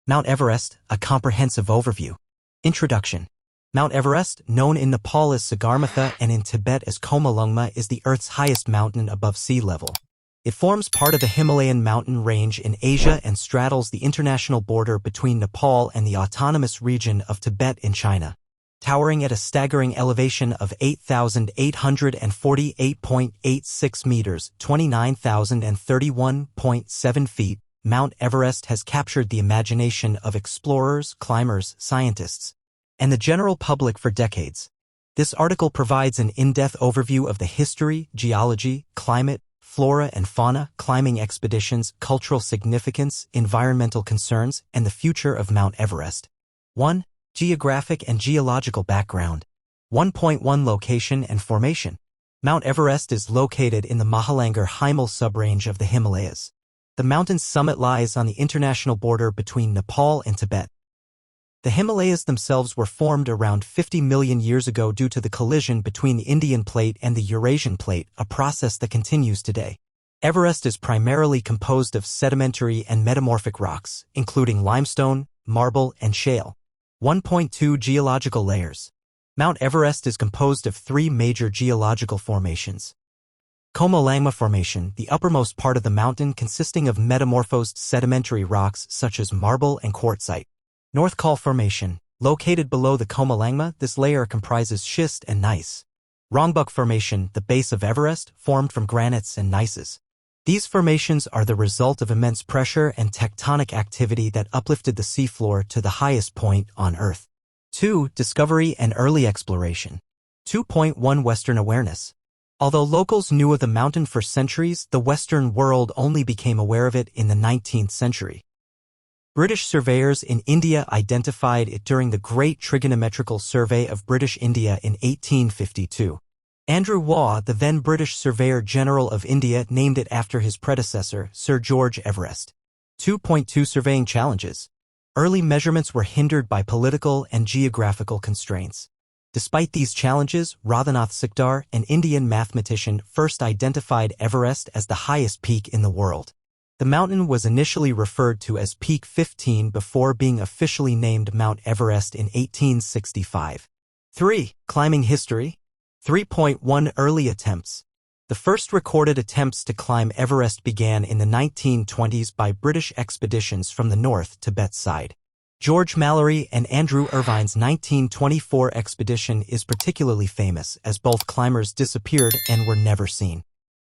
Mount Everest, a comprehensive overview. Introduction. Mount Everest, known in Nepal as Sagarmatha and in Tibet as Komalungma, is the Earth's highest mountain above sea level. It forms part of the Himalayan mountain range in Asia and straddles the international border between Nepal and the autonomous region of Tibet in China. Towering at a staggering elevation of 8,848.86 meters, 29,031.7 feet, Mount Everest has captured the imagination of explorers, climbers, scientists, and the general public for decades. This article provides an in-depth overview of the history, geology, climate, flora and fauna, climbing expeditions, cultural significance, environmental concerns, and the future of Mount Everest. 1. Geographic and geological background. 1.1 Location and formation. Mount Everest is located in the Mahalangur Himal subrange of the Himalayas. The mountain's summit lies on the international border between Nepal and Tibet. The Himalayas themselves were formed around 50 million years ago due to the collision between the Indian plate and the Eurasian plate, a process that continues today. Everest is primarily composed of sedimentary and metamorphic rocks, including limestone, marble, and shale. 1.2 Geological layers. Mount Everest is composed of three major geological formations. Komalungma Formation, the uppermost part of the mountain consisting of metamorphosed sedimentary rocks such as marble and quartzite. North Col Formation, located below the Komalungma, this layer comprises schist and gneiss. Rongbuk Formation, the base of Everest, formed from granites and gneisses. These formations are the result of immense pressure and tectonic activity that uplifted the seafloor to the highest point on Earth. 2. Discovery and early exploration. 2.1 Western awareness. Although locals knew of the mountain for centuries, the Western world only became aware of it in the 19th century. British surveyors in India identified it during the Great Trigonometrical Survey of British India in 1852. Andrew Waugh, the then British Surveyor General of India, named it after his predecessor, Sir George Everest. 2.2 Surveying challenges. Early measurements were hindered by political and geographical constraints. Despite these challenges, Radhanath Sikdar, an Indian mathematician, first identified Everest as the highest peak in the world. The mountain was initially referred to as Peak 15 before being officially named Mount Everest in 1865. 3. Climbing history. 3.1 Early attempts. The first recorded attempts to climb Everest began in the 1920s by British expeditions from the North Tibet side. George Mallory and Andrew Irvine's 1924 expedition is particularly famous as both climbers disappeared and were never seen.